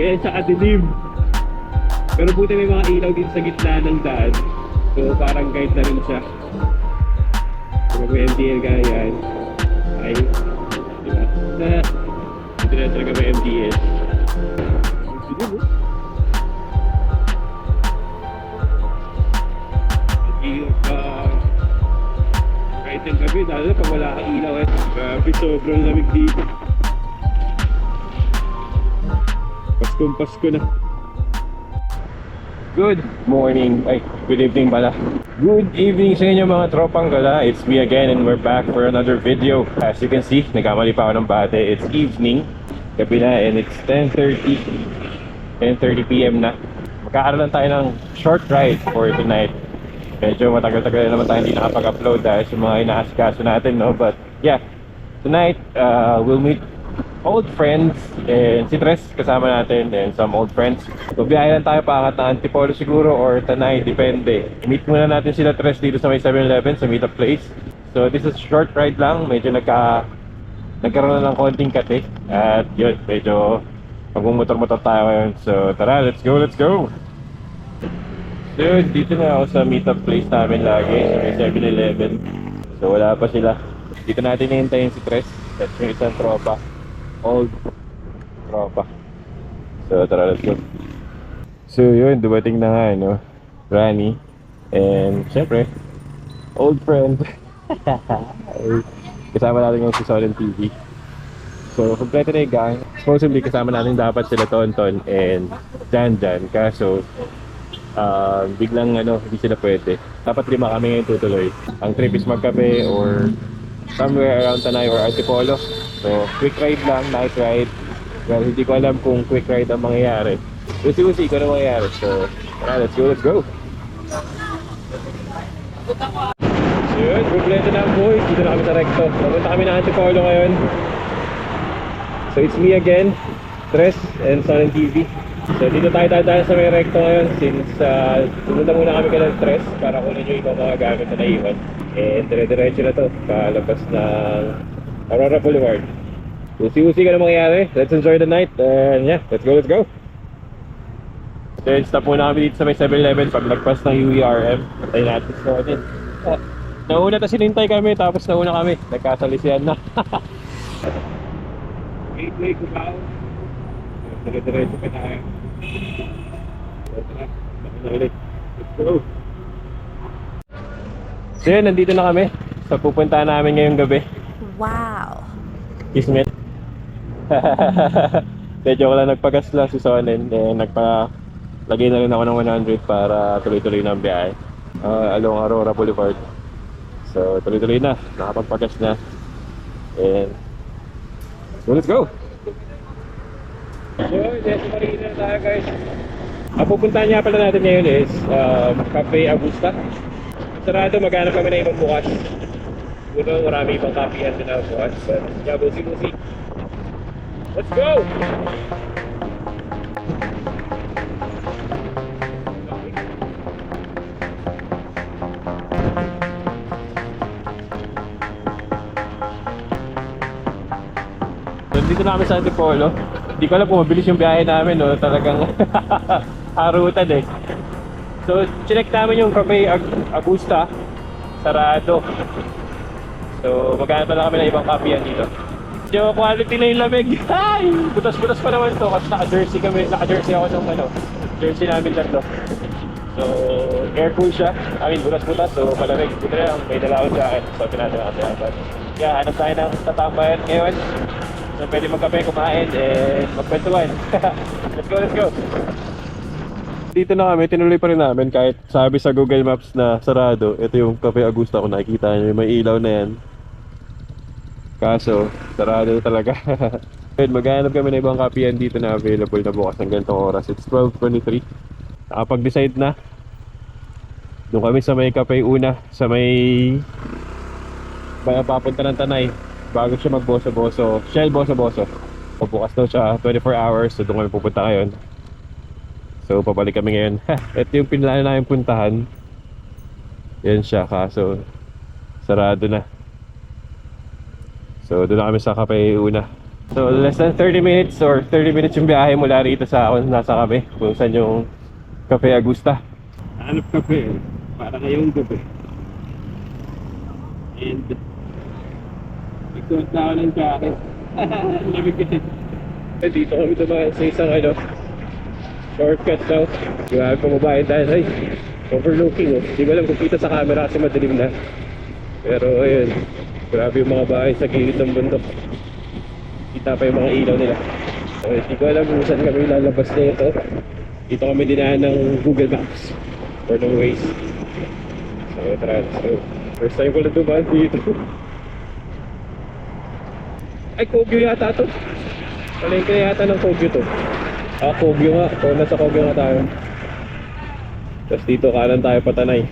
Kaya siya kadilim. Pero buti may mga ilaw dito sa gitna ng daan. So parang guide na rin siya. Kung may MDL ka yan, ay, diba? Hindi na talaga may MDL. Sige mo. Kahit yung gabi, lalo na pag wala kang ilaw eh. Grabe, sobrang lamig dito. Paskong Pasko na. Good morning, ay good evening pala. Good evening sa inyo mga tropang gala. It's me again and we're back for another video. As you can see, nagkamali pa ako ng bate. It's evening, gabi na, and it's 10:30 PM na. Magkakaroon lang tayo ng short ride for tonight. Medyo matagal-tagal naman tayo hindi nakapag-upload dahil sa mga inaasikaso natin, no? But yeah, tonight we'll meet old friends, and si Tres kasama natin, and some old friends. So biyahe lang tayo paangat na Antipolo siguro or Tanay, depende. Meet muna natin sila Tres dito sa may 7-Eleven sa meetup place. So this is short ride lang, medyo nagkaroon na ng konting kate. At yun, medyo magmumotor-motor tayo ngayon. So tara, let's go, let's go! So dito na ako sa meetup place namin lagi, sa may 7-Eleven. So wala pa sila. Dito natin hihintayin si Tres, that's yung isang tropa. Old tropa. So tara, let's go. So yun, dumating na nga, no? Rani. And syempre, old friend. Kasama natin yung si Solen TV. So kompleto na yung gang. Supposedly kasama natin dapat sila Tonton and Jan. Kaso biglang hindi sila pwede. Dapat 5 kami ngayon tutuloy. Ang trip is magkape or somewhere around Tanay or Antipolo. So, quick ride lang, night ride. Well, hindi ko alam kung quick ride ang mangyayari. Usi-usi ko na mangyayari. So, let's go, let's go! So yun, kompleto na ang boys. Dito na kami sa Recto. Pupunta kami na Antipolo ngayon. So, it's me again, Tres and Solen TV. So, dito tayo dadaan sa may Recto ngayon since pumunta muna kami kay Tres para kunin yung ibang mga gamit na naiwan. And dire-diretso na to, palabas ng Aurora Boulevard. Usi-usi ka na mangyayari. Let's enjoy the night. And yeah, let's go, let's go. Then stop muna kami dito sa may 7-Eleven. Paglagpas ng UERM, tayo natin sa atin. Nauna ta sinintay kami, tapos nauna kami. Nagkasalisihan na. Gateway ko ba? Dire-diretso pa tayo. Let's go. So yun, nandito na kami sa pupuntahan namin ngayong gabi. Wow! Kismet. Medyo ko lang nagpagas lang si Sonen, nagpalagay na rin ako ng 100 para tuloy-tuloy na ang biyahe along Aurora Boulevard. So tuloy-tuloy na, nakapagpagas na. And so let's go! So yes, marina na tayo guys. Ang pupuntahan niya pala natin ngayon is Cafe Augusta. Sarado, maghanap kami na ibang bukas. Puno, marami ibang kapihan din ako bukas. But yeah, busi-busi. Let's go! Nandito na kami sa Antipolo. Hindi ko alam kung mabilis yung biyahe namin, no? Talagang harutan eh. So, chinek namin yung Cafe Augusta. Sarado. So, maghanap na lang kami ng ibang kapihan dito. Medyo quality na yung lamig. Ay! Butas-butas pa naman to kasi naka-jersey kami. Naka-jersey ako ng jersey namin lang to. So, air-cool siya. I mean, butas-butas. So, malamig. Buti na lang, may dala akong jacket. So, pinasa na kasi ako. Yeah, hanap tayo ng tatambayan ngayon. So, pwede magkape, kumain, and magkwentuhan. Let's go, let's go! Dito na kami, tinuloy pa rin namin kahit sabi sa Google Maps na sarado. Ito yung Cafe Augusta, kung nakikita nyo, may ilaw na yan. Kaso, sarado talaga. Maghanap kami na ibang kapihan dito na available na bukas ng ganitong oras. It's 12:23. Nakapag-decide na. Doon kami sa may Cafe Una, sa may papunta ng Tanay. Bago siya magboso-boso, Shell boso-boso. Bukas daw siya 24 hours, so doon kami pupunta ngayon. So pabalik kami ngayon. Ito yung pinlano namin puntahan. Yan siya, kaso sarado na. So doon na kami sa Cafe Una. So less than 30 minutes or 30 minutes yung biyahe mula rito sa kung nasa kami, kung saan yung Cafe Agusta. Hanap kape para ngayong gabi. And ikuot na ako ng jacket. Lamig kasi. Dito kami dumaan sa isang shortcut daw. Grabe pamabayan tayo. Ay, overlooking oh. Hindi ko alam kung kita sa camera kasi madilim na. Pero ayun, grabe yung mga bahay sa gilid ng bundok. Kita pa yung mga ilaw nila. So, hindi ko alam kung saan kami lalabas na ito. Dito kami dinaan ng Google Maps or ng Waze. So tara, so first time ko na dumaan dito. Ay, Kogyo yata to. Palengke yata ng Kogyo to. Ah, Kogyo nga. O, nasa Kogyo nga tayo. Tapos dito kanan tayo pa Tanay.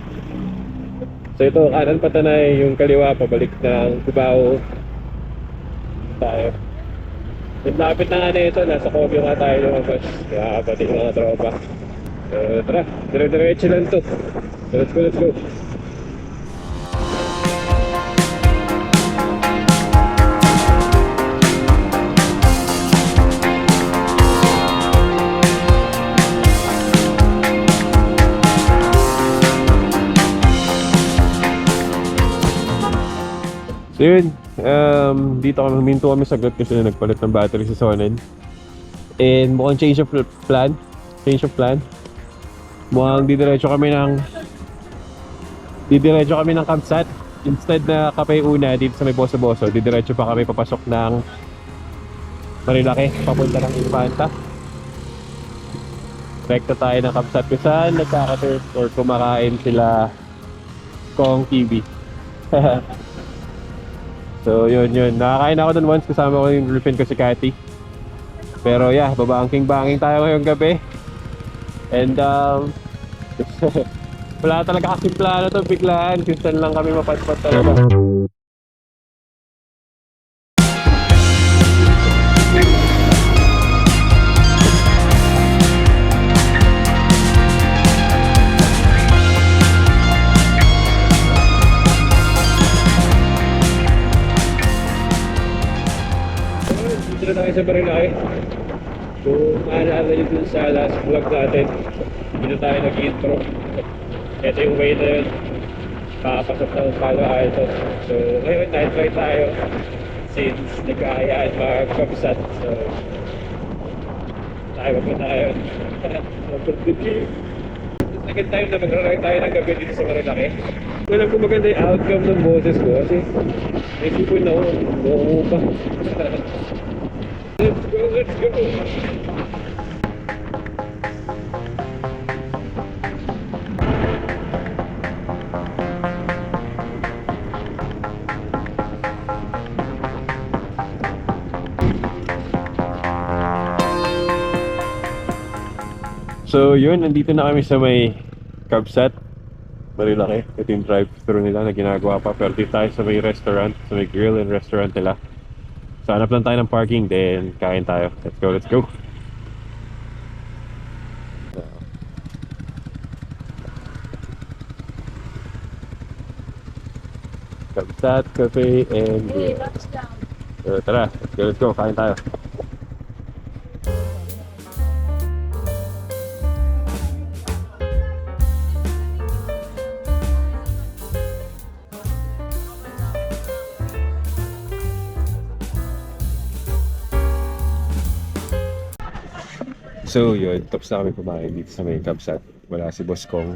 So ito, kanan pa Tanay, yung kaliwa pabalik ng Cubao tayo. Yung lapit na nga na ito, nasa Kogyo nga tayo lumabas. Nakakapatid mga tropa. So tara, dire-diretso lang to. So let's go, let's go. So yun, dito kami, huminto kami saglit kasi na nagpalit ng battery sa Sonnen. And mukhang change of plan. Mukhang didiretso kami ng Kabsat. Instead na Kapay una dito sa may Boso-Boso, didiretso pa kami papasok ng Marilaque, papunta ng Infanta. Rekta tayo ng Kabsat kung saan nagkaka-turf or kumakain sila Kong TV. So yun. Nakakain ako dun once, kasama ko yung girlfriend ko si Cathy. Pero yeah, babangking-bangking tayo ngayong gabi. And wala talaga kasi plano to, biglaan. Kung lang kami mapatpat talaga. Dito na tayo sa Marilaque. Kung maalala nyo dun sa last vlog natin, dito tayo nag-intro. Ito yung way na yun, kakapasok ng Palo Alto. So ngayon, night ride tayo since nagkakayaan mag-Kabsat. So tayo tayo. Second time na magra-ride tayo ng gabi dito sa Marilaque. Alam ko maganda yung outcome ng boses ko kasi naisipon na ako, buo pa. Let's go! So yun, nandito na kami sa may Kabsat, Marilaque. Ito yung drive-thru nila na ginagawa pa. Pero dito tayo sa may restaurant, sa may grill and restaurant nila. So hanap lang tayo ng parking, then kain tayo. Let's go. Kabsat, cafe, and grill. So tara, let's go, kain tayo. So yun, tapos na kami kumain dito sa may Kabsat. Wala si Boss Kong.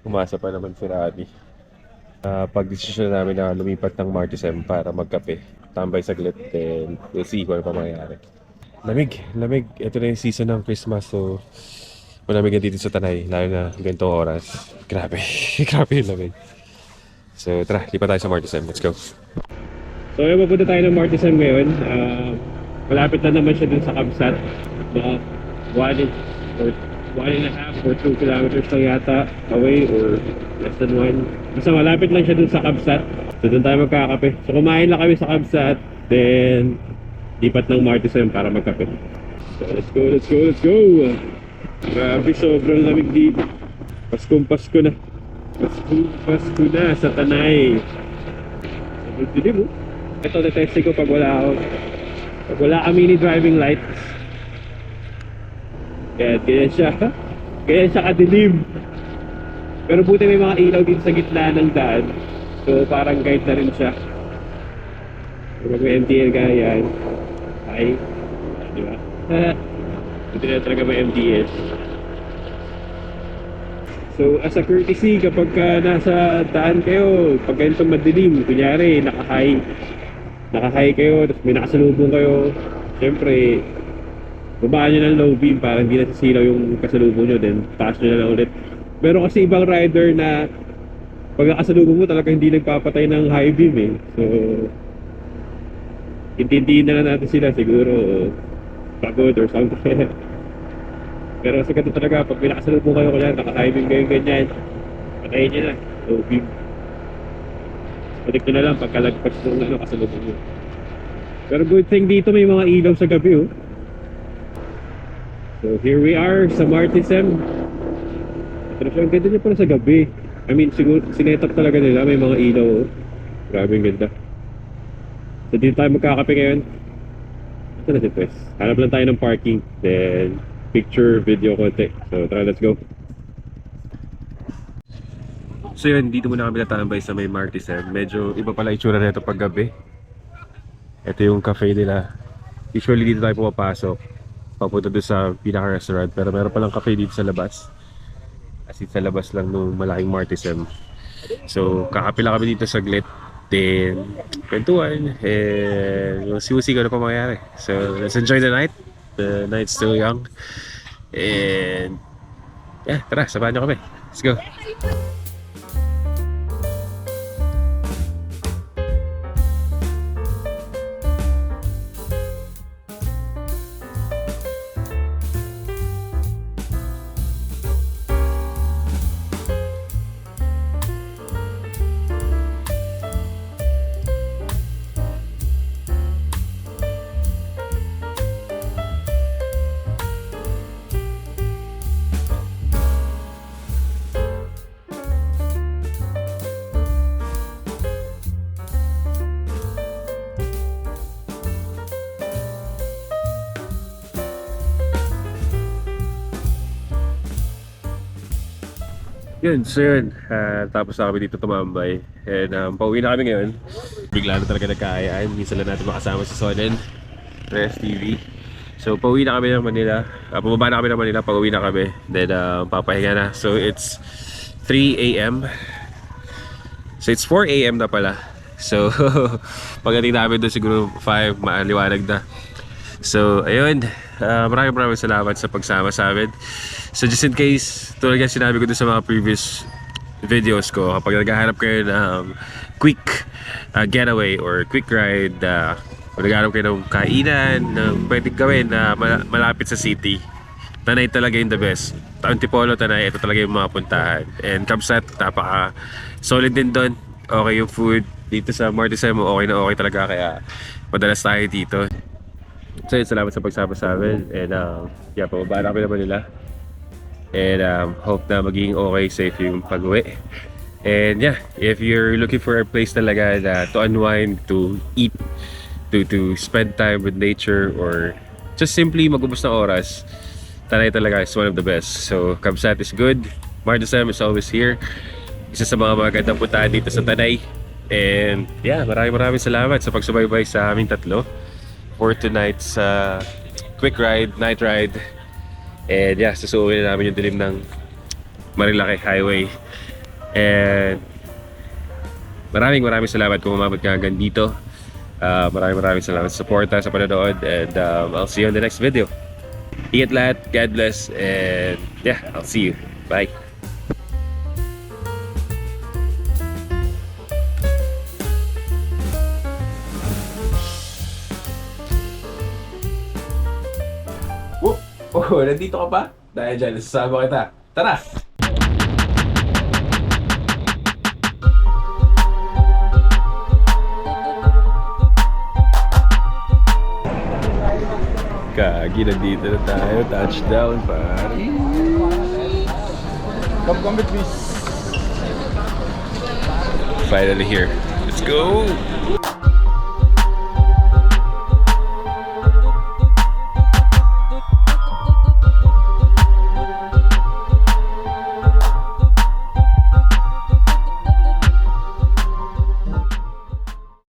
Umasa pa naman si Gabi. Pag-desisyon namin na lumipat ng Martessem para magkape. Tambay saglit, then we'll see kung ano pa mangyayari. Lamig. Ito na yung season ng Christmas, so malamig na dito sa Tanay, lalo na ganitong oras. Grabe yung lamig. So tara, lipat tayo sa Martessem. Let's go. So yun, mapunta tayo ng Martessem ngayon. Malapit na naman siya dun sa Kabsat. 1.5 or 2 kilometers lang yata away or less than 1. Basta malapit lang siya dun sa Kabsat. So dun tayo magkakape. So kumain lang kami sa Kabsat, then lipat ng Martessem para magkape. So let's go. Grabe, sobrang lamig dito. Pasko na sa Tanay. Sobrang dilim oh. Ito, detesting ko pag wala ako. Pag wala kami ni driving lights, kaya ganyan siya kadilim. Pero buti may mga ilaw dito sa gitna ng daan, so parang guide na rin siya. Kung may MTL ka yan, ay, di ba? Buti na talaga may MTL. So as a courtesy, kapag nasa daan kayo, pag ganitong madilim, kunyari naka-high kayo, tapos may nakasalubong kayo, syempre babaan nyo ng low beam para hindi nasisilaw yung kasalubong nyo, then taas nyo na lang ulit. Pero kasi ibang rider na pag nakasalubong mo talaga hindi nagpapatay ng high beam eh. So intindihin na lang natin sila, siguro pagod or something. Pero sa ganito talaga, pag may nakasalubong kayo, kaya naka-high beam kayo ganyan, patayin nyo na, low beam. Patik nyo na lang pagkalagpas ng kasalubong nyo. Pero good thing dito may mga ilaw sa gabi oh. So here we are sa Martessem. Ang ganda niya pala sa gabi. I mean, siguro sinetap talaga nila, may mga ilaw oh. Grabe ang ganda. So dito tayo magkakape ngayon. Ito na si Pwes. Hanap lang tayo ng parking, then picture, video, konti. So tara, let's go. So yun, dito muna kami natambay sa may Martessem. Medyo iba pala itsura nito pag gabi. Ito yung cafe nila. Usually dito tayo pumapasok, papunta doon sa pinaka-restaurant. Pero meron palang cafe dito sa labas. As in sa labas lang nung malaking Martessem. So kakape lang kami dito saglit. Then kwentuhan. And we'll see kung ano pa mangyayari. So let's enjoy the night. The night's still young. And yeah, tara, samahan nyo kami. Let's go. Yun, so yun, tapos na kami dito tumambay. And pauwi na kami ngayon. Bigla na talaga nagkahayaan. Minsan lang natin makasama si Sonen, Res TV. So pauwi na kami ng Manila. Pumaba na kami ng Manila, pauwi na kami. Then papahinga na. So it's 3 AM. So it's 4 AM na pala. So pagdating namin doon siguro 5, maaliwanag na. So ayun, maraming salamat sa pagsama sa amin. So just in case, tulad nga sinabi ko dun sa mga previous videos ko, kapag naghahanap kayo ng quick getaway or quick ride, kung naghahanap kayo ng kainan, ng pwedeng gawin na malapit sa city, Tanay talaga yung the best. Antipolo, Tanay, ito talaga yung mga puntahan. And Kabsat, napaka solid din doon. Okay yung food dito sa Martessem, okay na okay talaga, kaya madalas tayo dito. So yun, salamat sa pagsama sa amin. And yeah, pababa na kami naman nila. And hope na maging okay, safe yung pag-uwi. And yeah, if you're looking for a place talaga na to unwind, to eat, to spend time with nature, or just simply mag-ubos na oras, Tanay talaga is one of the best. So Kabsat is good, Martessem is always here. Isa sa mga magandang puntahan dito sa Tanay. And yeah, maraming salamat sa pagsubaybay sa aming tatlo for tonight's quick ride, night ride. And yeah, susuuin na namin yung dilim ng Marilaque Highway. And maraming salamat kung umabot ka hanggang dito. Maraming salamat sa suporta, sa panonood. And I'll see you on the next video. Ingat lahat, God bless. And yeah, I'll see you. Bye. Oh, nandito ka pa? Dahil dyan, nasasama kita. Tara! Kagi, nandito na tayo. Touchdown, pare. Come with me. Finally here. Let's go!